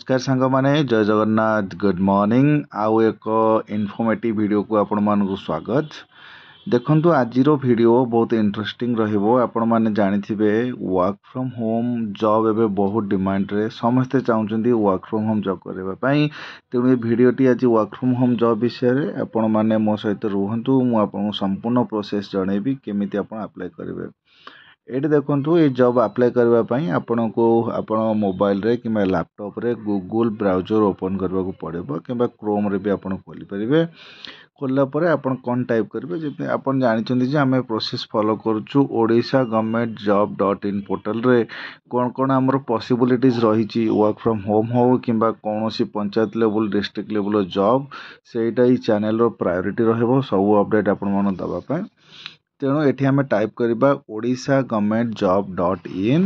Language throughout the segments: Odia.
नमस्कार सांग माने जय जगन्नाथ गुड मॉर्निंग आउ एक इनफॉर्मेटिव वीडियो को आपण मानक स्वागत देखंतु आजिरो वीडियो बहुत इंटरेस्टिंग रहिबो आपण माने जानिथिबे वर्क फ्रॉम होम जॉब एबे बहुत डिमांड रे समस्ते चाहुचंदी वर्क फ्रॉम होम जॉब करबा पई तेणु ए वीडियोटी आज वर्क फ्रॉम होम जॉब विषय रे आपण माने मो सहित रुहंतु मु आपन संपूर्ण प्रोसेस जणेबी केमिति आपण अप्लाई करिवे एटी देखंतु ये जॉब अप्लाई करबा पई आपनको आपण मोबाइल रे किबा लैपटॉप रे गूगल ब्राउजर ओपन करबा को पड़िबो किबा क्रोम रे भी आपण खोली परिबे खोलला परे आपण कोन टाइप करबे जे आपण जानि चंदी जे हमें प्रोसेस फॉलो करछु Odisha government job dot in portal रे कोन कोन हमर पॉसिबिलिटीज रहिछि वर्क फ्रॉम होम हो किबा कोनोसी panchayat level district level job सेटा ही चैनल रो प्रायोरिटी रहबो सब अपडेट आपण मन दबा पय तेणु एठी हमें टाइप करिबा ओडिशा गवर्नमेंट जॉब डॉट इन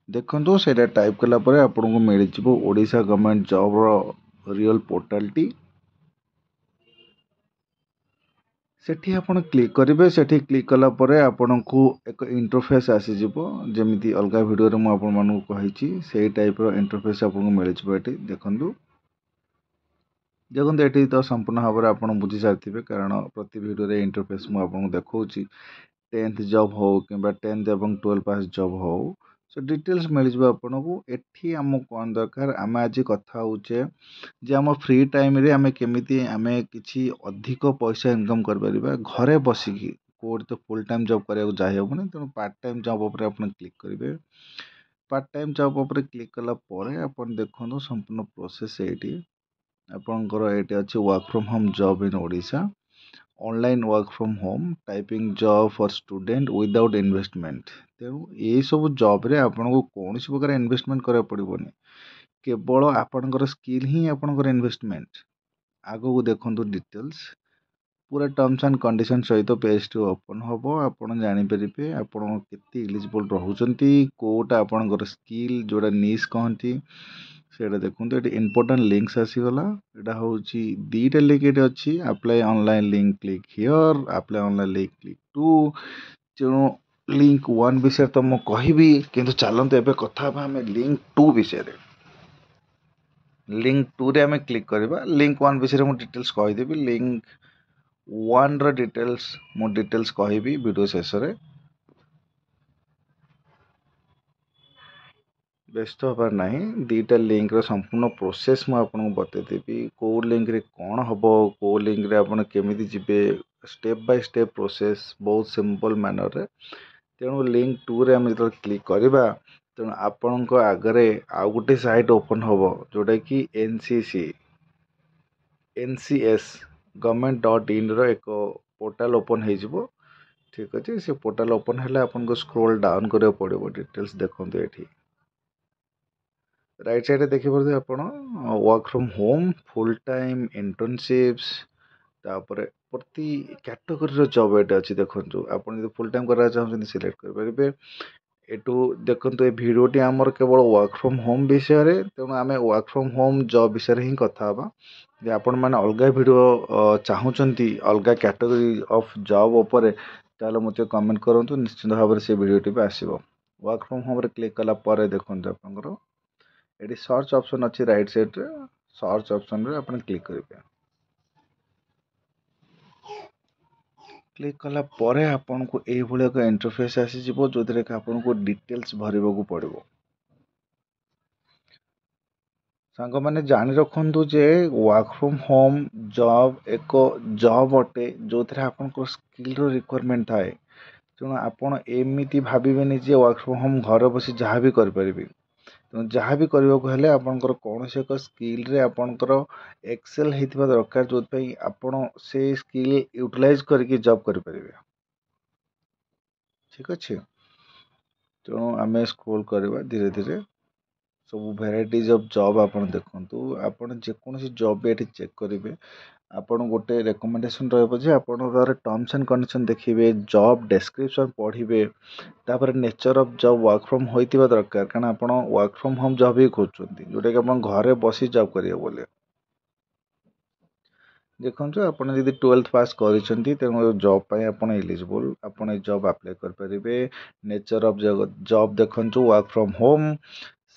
देखंतु सेटा टाइप कला परे आपनको मिल जिवो ओडिशा गवर्नमेंट जॉब रो रियल पोर्टल टी सेठी आपण क्लिक करिवे सेठी क्लिक कला परे आपनको एक इंटरफेस आसी जिवो जेमिति अलगा वीडियो रे म आपण मानु कहिछि सेही टाइप रो इंटरफेस आपनको मिल जिवो एठी देखंतु देखते ये तो संपूर्ण भाव में आप बुझी सारी कारण प्रति वीडियो रे इंटरफेस मुझे देखा 10th जॉब हो कि 10th और 12 पास जॉब हो सो डिटेल्स मिल जाए आपको एठी आम कौन दरकार आम आज कथा होचे जे आम फ्री टाइम रे आम केमिति आम किछि अधिक पैसा इनकम कर परिबा घरे बसिकी कोड तो फुल टाइम जॉब करिया जाय हेबुनी तेणु पार्ट टाइम जॉब उपर आपण क्लिक करेंगे पार्ट टाइम जॉब उपर क्लिक कला परे आपण देखंतु संपूर्ण प्रोसेस एठी आपंकर ये अच्छे work from home job in Odisha online work from home typing job for student without investment तेणु ये सब जॉब रे आपन को कौन प्रकार इन्वेस्टमेंट करा पड़ोनी केवल आपणकर स्किल ही आपणकर इन्वेस्टमेंट आगो को देखंतु डिटेल्स पूरा टर्म्स एंड कंडीशन सहित पेज टी ओपन हम आपड़ जापर आपड़ के इलिजिबल रोचंती कोटा आपणकर स्किल जोड़ा निश कहती सेटा देखो ये इम्पोर्टाट लिंक्स आसीगला यहाँ हूँ दीटा लिंक ये अच्छी apply online link click here apply online link click to तेणु लिंक 1 विषय तो मुझे कहबी किंतु चलते एवं कथा आम लिंक 2 विषय लिंक 2 रे आम क्लिक करवा लिंक 1 विषय मुझे डिटेल्स कहीदेवी लिंक 1 रो डिटेल्स मु डिटेल्स कहबी वीडियो शेष रे व्यस्त हबार नहीं दीटा लिंक रो संपूर्ण प्रोसेस मु आपको बतईदेवी कौ लिंक रे कौन हम कौ लिंक रे आपन केमिति जिबे स्टेप बाय स्टेप प्रोसेस बहुत सिंपल मैनर रे तेणु लिंक 2 रे हम जो क्लिक करवा तेणु आपण आगे आउ गोटे साइट ओपन हम जोटा कि NCS गवर्नमेंट डॉट इन रो एक पोर्टल ओपन हो ठीक अच्छे से पोर्टल ओपन है आपको स्क्रोल डाउन करा पड़ो डिटेल्स देखते ये राइट साइड देखिए आप work from home full time internships तापर प्रति कैटेगरी जॉब ये अच्छी देखो आप फुल टाइम करा चाहते सिलेक्ट करेंगे एटू देखो ये भिडटी आमर केवल वर्क फ्रॉम होम विषय रे तेणु आम वर्क फ्रॉम होम जॉब विषय ही कथा जे आपण मैंने अलग भिडियो चाहूँगी अलग कैटेगरी ऑफ जॉब उपर ताले मत कमेंट करूँ निश्चित भाव में से भिडियोटी भी आसो वर्क फ्रॉम होम रे क्लिक कला देखो आपंकर ये सर्च ऑप्शन अच्छी राइट साइड रे सर्च ऑप्शन रे अपन क्लिक करेंगे क्लिक कला परे आपन को ए भले एक इंटरफेस आसी जिवो जोदरे कि आपन को डिटेल्स भरिबा को पड़िबो सांग माने जानि रखंतु जे वर्क फ्रॉम होम जॉब एक जॉब अटे जोथरे आपन को स्किल रो रिक्वायरमेंट थाए तेणु आपन एमिति भाबिबेनी जे वर्क फ्रॉम होम घर बसी जहाँ भी कर परिबे तेणु जहाँ भी करने को हेले आपनकर कौन से एक स्किल रे आपनकर एक्सेल हेतिबा दरकार जोथ पई आपण से स्किल यूटिलाइज करके जॉब कर परिबे ठीक अच्छे तेणु आम स्क्रोल करवा धीरे धीरे सब भेराइटीज ऑफ जॉब आपन देखंतु आपन जेकोसी जॉब भी ये चेक करेंगे आपन गोटे रेकमेंडेशन रही आपन टर्म्स एंड कंडीशन देखिए जॉब डेस्क्रिप्शन पढ़े तापर nature of job work from होइतिबा दरकार कारण आपन वर्क फ्रॉम होम जॉब ही खोजुंती जोटा कि आपन घरे बसी जॉब करिए बोले देखो आपन यदि 12th पास करिसेंती तेणु जॉब पाई आपन एलिजिबल आपन जॉब अप्लाई कर परिबे नेचर ऑफ जॉब देखो वर्क फ्रॉम होम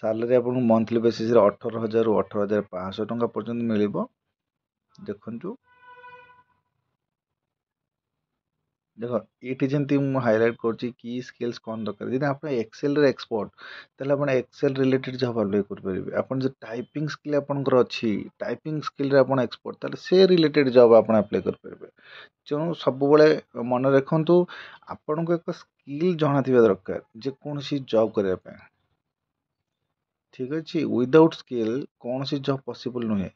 ସାଲାରୀ ଆପଣଙ୍କୁ ମନ୍ଥଲି ବେସିସ୍ରେ 18,000 ରୁ 18,500 ଟଙ୍କା ପର୍ଯ୍ୟନ୍ତ ମିଳିବ। ଦେଖନ୍ତୁ ଦେଖ ଏଇଠି ଯେମିତି ମୁଁ ହାଇଲାଇଟ୍ କରୁଛି କି ସ୍କିଲ୍ସ କ'ଣ ଦରକାର। ଯଦି ଆପଣ ଏକ୍ସେଲରେ ଏକ୍ସପର୍ଟ ତାହେଲେ ଆପଣ ଏକ୍ସେଲ ରିଲେଟେଡ୍ ଜବ୍ ଆପ୍ଲାଏ କରିପାରିବେ। ଆପଣ ଯଦି ଟାଇପିଂ ସ୍କିଲ୍ ଆପଣଙ୍କର ଅଛି, ଟାଇପିଂ ସ୍କିଲ୍ରେ ଆପଣ ଏକ୍ସପର୍ଟ, ତାହେଲେ ସେ ରିଲେଟେଡ୍ ଜବ୍ ଆପଣ ଆପ୍ଲାଏ କରିପାରିବେ। ତେଣୁ ସବୁବେଳେ ମନେ ରଖନ୍ତୁ ଆପଣଙ୍କୁ ଏକ ସ୍କିଲ୍ ଜଣାଥିବା ଦରକାର ଯେକୌଣସି ଜବ୍ କରିବା ପାଇଁ। ଠିକ୍ ଅଛି, ୱିଦାଉଟ୍ ସ୍କିଲ୍ କୌଣସି ଜବ୍ ପସିବଲ୍ ନୁହେଁ।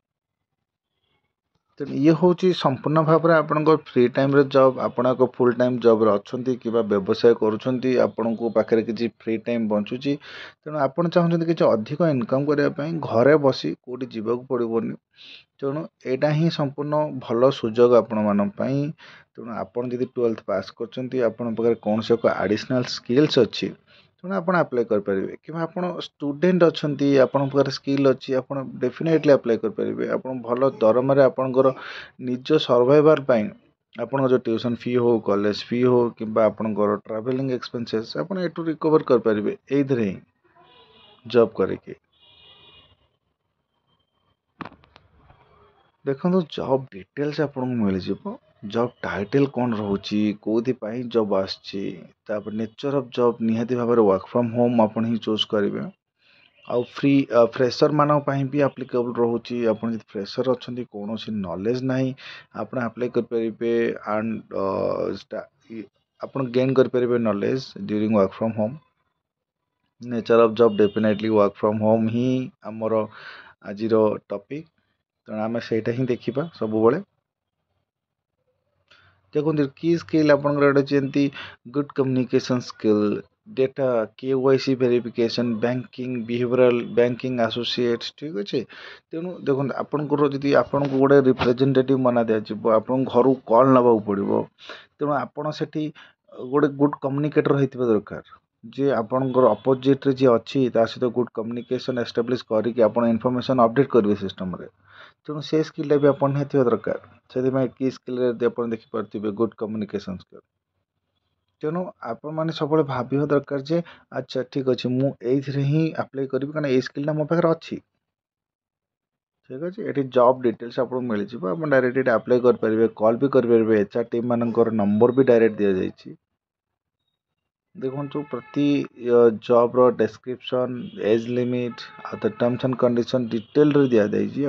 ତେଣୁ ଇଏ ହେଉଛି ସମ୍ପୂର୍ଣ୍ଣ ଭାବରେ ଆପଣଙ୍କ ଫ୍ରି ଟାଇମ୍ରେ ଜବ୍। ଆପଣ ଏକ ଫୁଲ୍ ଟାଇମ୍ ଜବ୍ରେ ଅଛନ୍ତି କିମ୍ବା ବ୍ୟବସାୟ କରୁଛନ୍ତି, ଆପଣଙ୍କ ପାଖରେ କିଛି ଫ୍ରି ଟାଇମ୍ ବଞ୍ଚୁଛି, ତେଣୁ ଆପଣ ଚାହୁଁଛନ୍ତି କିଛି ଅଧିକ ଇନକମ୍ କରିବା ପାଇଁ ଘରେ ବସି କେଉଁଠି ଯିବାକୁ ପଡ଼ିବନି। ତେଣୁ ଏଇଟା ହିଁ ସମ୍ପୂର୍ଣ୍ଣ ଭଲ ସୁଯୋଗ ଆପଣମାନଙ୍କ ପାଇଁ। ତେଣୁ ଆପଣ ଯଦି 12th ପାସ୍ କରିଛନ୍ତି, ଆପଣଙ୍କ ପାଖରେ କୌଣସି ଏକ ଆଡ଼ିସନାଲ୍ ସ୍କିଲ୍ସ ଅଛି, ତେଣୁ ଆପଣ ଆପ୍ଲାଏ କରିପାରିବେ। କିମ୍ବା ଆପଣ ଷ୍ଟୁଡେଣ୍ଟ ଅଛନ୍ତି, ଆପଣଙ୍କ ପାଖରେ ସ୍କିଲ୍ ଅଛି, ଆପଣ ଡେଫିନେଟଲି ଆପ୍ଲାଏ କରିପାରିବେ। ଆପଣ ଭଲ ଦରମାରେ ଆପଣଙ୍କର ନିଜ ସର୍ଭାଇଭାଲ୍ ପାଇଁ ଆପଣଙ୍କ ଯେଉଁ ଟ୍ୟୁସନ୍ ଫି ହେଉ, କଲେଜ ଫି ହେଉ କିମ୍ବା ଆପଣଙ୍କର ଟ୍ରାଭେଲିଂ ଏକ୍ସପେନ୍ସେସ୍ ଆପଣ ଏଠୁ ରିକଭର୍ କରିପାରିବେ ଏଇଥିରେ ହିଁ ଜବ୍ କରିକି। ଦେଖନ୍ତୁ ଜବ୍ ଡିଟେଲ୍ସ ଆପଣଙ୍କୁ ମିଳିଯିବ। ଜବ୍ ଟାଇଟଲ୍ କ'ଣ ରହୁଛି, କେଉଁଥିପାଇଁ ଜବ୍ ଆସୁଛି, ତାପରେ ନେଚର୍ ଅଫ୍ ଜବ୍ ନିହାତି ଭାବରେ ୱାର୍କ ଫ୍ରମ୍ ହୋମ୍ ଆପଣ ହିଁ ଚୁଜ୍ କରିବେ। ଆଉ ଫ୍ରେସର୍ ମାନଙ୍କ ପାଇଁ ବି ଆପ୍ଲିକେବୁଲ୍ ରହୁଛି। ଆପଣ ଯଦି ଫ୍ରେସର୍ ଅଛନ୍ତି, କୌଣସି ନଲେଜ୍ ନାହିଁ, ଆପଣ ଆପ୍ଲାଏ କରିପାରିବେ ଆଣ୍ଡ ଆପଣ ଗେନ୍ କରିପାରିବେ knowledge during work from home. Nature of job definitely work from home ହିଁ ଆମର ଆଜିର ଟପିକ୍, ତେଣୁ ଆମେ ସେଇଟା ହିଁ ଦେଖିବା ସବୁବେଳେ। ଦେଖନ୍ତୁ କି ସ୍କିଲ୍ ଆପଣଙ୍କର ଗୋଟେ ଯେମିତି good communication skill, data KYC verification, banking behavioural, banking associates, ଠିକ୍ ଅଛି। ତେଣୁ ଦେଖନ୍ତୁ ଆପଣଙ୍କର ଯଦି ଆପଣଙ୍କୁ ଗୋଟେ ରିପ୍ରେଜେଣ୍ଟେଟିଭ୍ ମନା ଦିଆଯିବ, ଆପଣଙ୍କ ଘରକୁ କଲ୍ ନେବାକୁ ପଡ଼ିବ, ତେଣୁ ଆପଣ ସେଠି ଗୋଟେ ଗୁଡ୍ କମ୍ୟୁନିକେଟର୍ ହେଇଥିବା ଦରକାର, ଯେ ଆପଣଙ୍କର ଅପୋଜିଟ୍ରେ ଯିଏ ଅଛି ତା ସହିତ ଗୁଡ୍ କମ୍ୟୁନିକେସନ୍ ଏଷ୍ଟାବ୍ଲିଶ୍ କରିକି ଆପଣ ଇନଫର୍ମେସନ୍ ଅପଡେଟ୍ କରିବେ ସିଷ୍ଟମ୍ରେ। ତେଣୁ ସେ ସ୍କିଲ୍ଟା ବି ଆପଣ ନିହାତି ଥିବା ଦରକାର। ସେଥିପାଇଁ କି ସ୍କିଲ୍ରେ ଯଦି ଆପଣ ଦେଖିପାରୁଥିବେ ଗୁଡ୍ କମ୍ୟୁନିକେସନ୍ ସ୍କିଲ୍। ତେଣୁ ଆପଣମାନେ ସବୁବେଳେ ଭାବିବା ଦରକାର ଯେ ଆଚ୍ଛା ଠିକ୍ ଅଛି, ମୁଁ ଏଇଥିରେ ହିଁ ଆପ୍ଲାଏ କରିବି କାରଣ ଏଇ ସ୍କିଲ୍ଟା ମୋ ପାଖରେ ଅଛି। ଠିକ୍ ଅଛି, ଏଠି ଜବ୍ ଡିଟେଲ୍ସ ଆପଣଙ୍କୁ ମିଳିଯିବ, ଆପଣ ଡାଇରେକ୍ଟ ଏଠି ଆପ୍ଲାଏ କରିପାରିବେ, କଲ୍ ବି କରିପାରିବେ। HR ଟିମ୍ ମାନଙ୍କର ନମ୍ବର ବି ଡାଇରେକ୍ଟ ଦିଆଯାଇଛି। ଦେଖନ୍ତୁ ପ୍ରତି ଜବ୍ର ଡେସ୍କ୍ରିପସନ୍, ଏଜ୍ ଲିମିଟ୍ ଆଉ ତା ଟର୍ମସ୍ ଆଣ୍ଡ କଣ୍ଡିସନ୍ ଡିଟେଲରେ ଦିଆଯାଇଛି।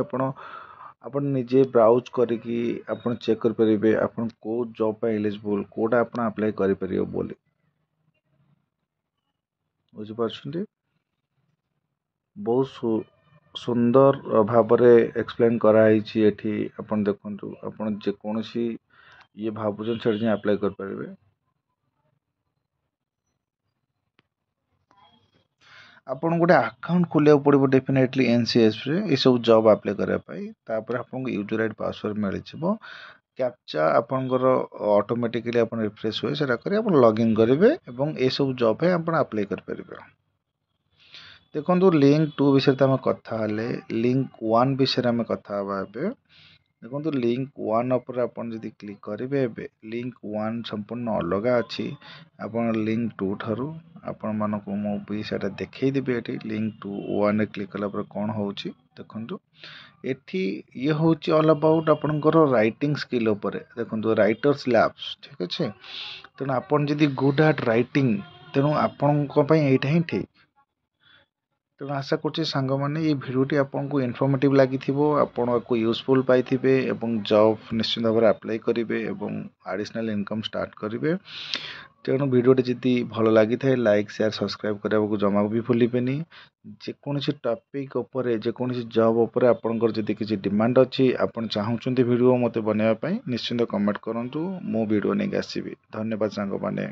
ଆପଣ ନିଜେ ବ୍ରାଉଜ୍ କରିକି ଆପଣ ଚେକ୍ କରିପାରିବେ ଆପଣ କେଉଁ ଜବ୍ ପାଇଁ ଏଲିଜିବୁଲ୍, କେଉଁଟା ଆପଣ ଆପ୍ଲାଏ କରିପାରିବେ ବୋଲି। ବୁଝିପାରୁଛନ୍ତି? ବହୁତ ସୁନ୍ଦର ଭାବରେ ଏକ୍ସପ୍ଲେନ୍ କରାହେଇଛି ଏଠି। ଆପଣ ଦେଖନ୍ତୁ, ଆପଣ ଯେକୌଣସି ଇଏ ଭାବୁଛନ୍ତି ସେଠି ଯାଇ ଆପ୍ଲାଏ କରିପାରିବେ। ଆପଣଙ୍କୁ ଗୋଟେ ଆକାଉଣ୍ଟ ଖୋଲିବାକୁ ପଡ଼ିବ ଡେଫିନେଟଲି NCSରେ ଏସବୁ ଜବ୍ ଆପ୍ଲାଏ କରିବା ପାଇଁ। ତାପରେ ଆପଣଙ୍କୁ ୟୁଜର୍ ଆଇଡି ପାସୱାର୍ଡ଼ ମିଳିଯିବ। କ୍ୟାପଚା ଆପଣଙ୍କର ଅଟୋମେଟିକାଲି ଆପଣ ରିଫ୍ରେଶ୍ ହୁଏ, ସେଇଟା କରି ଆପଣ ଲଗ୍ଇନ୍ କରିବେ ଏବଂ ଏସବୁ ଜବ୍ ପାଇଁ ଆପଣ ଆପ୍ଲାଏ କରିପାରିବେ। ଦେଖନ୍ତୁ ଲିଙ୍କ 2 ବିଷୟରେ ତ ଆମେ କଥା ହେଲେ, ଲିଙ୍କ 1 ବିଷୟରେ ଆମେ କଥା ହେବା ଏବେ। ଦେଖନ୍ତୁ ଲିଙ୍କ 1 ଉପରେ ଆପଣ ଯଦି କ୍ଲିକ୍ କରିବେ, ଏବେ ଲିଙ୍କ 1 ସମ୍ପୂର୍ଣ୍ଣ ଅଲଗା ଅଛି ଆପଣ ଲିଙ୍କ 2 ଠାରୁ। ଆପଣମାନଙ୍କୁ ମୁଁ ବି ସେଇଟା ଦେଖେଇଦେବି। ଏଠି ଲିଙ୍କ 1ରେ କ୍ଲିକ୍ କଲା ପରେ କ'ଣ ହେଉଛି ଦେଖନ୍ତୁ। ଏଠି ଇଏ ହେଉଛି ଅଲ୍ ଆବାଉଟ୍ ଆପଣଙ୍କର ରାଇଟିଂ ସ୍କିଲ୍ ଉପରେ। ଦେଖନ୍ତୁ ରାଇଟର୍ସ ଲ୍ୟାବ୍ସ, ଠିକ୍ ଅଛି। ତେଣୁ ଆପଣ ଯଦି ଗୁଡ୍ ଆଟ୍ ରାଇଟିଂ, ତେଣୁ ଆପଣଙ୍କ ପାଇଁ ଏଇଟା ହିଁ ଠିକ୍। ତେଣୁ ଆଶା କରୁଛି ସାଙ୍ଗମାନେ ଏଇ ଭିଡ଼ିଓଟି ଆପଣଙ୍କୁ ଇନଫର୍ମେଟିଭ୍ ଲାଗିଥିବ, ଆପଣ ଆକୁ ୟୁଜଫୁଲ୍ ପାଇଥିବେ ଏବଂ ଜବ୍ ନିଶ୍ଚିନ୍ତ ଭାବରେ ଆପ୍ଲାଏ କରିବେ ଏବଂ ଆଡ଼ିସନାଲ୍ ଇନକମ୍ ଷ୍ଟାର୍ଟ କରିବେ। ତେଣୁ ଭିଡ଼ିଓଟି ଯଦି ଭଲ ଲାଗିଥାଏ ଲାଇକ୍, ସେୟାର, ସବସ୍କ୍ରାଇବ୍ କରିବାକୁ ଜମା ବି ଭୁଲିବେନି। ଯେକୌଣସି ଟପିକ୍ ଉପରେ, ଯେକୌଣସି ଜବ୍ ଉପରେ ଆପଣଙ୍କର ଯଦି କିଛି ଡିମାଣ୍ଡ ଅଛି, ଆପଣ ଚାହୁଁଛନ୍ତି ଭିଡ଼ିଓ ମୋତେ ବନେଇବା ପାଇଁ, ନିଶ୍ଚିନ୍ତ କମେଣ୍ଟ କରନ୍ତୁ, ମୁଁ ଭିଡ଼ିଓ ନେଇକି ଆସିବି। ଧନ୍ୟବାଦ ସାଙ୍ଗମାନେ।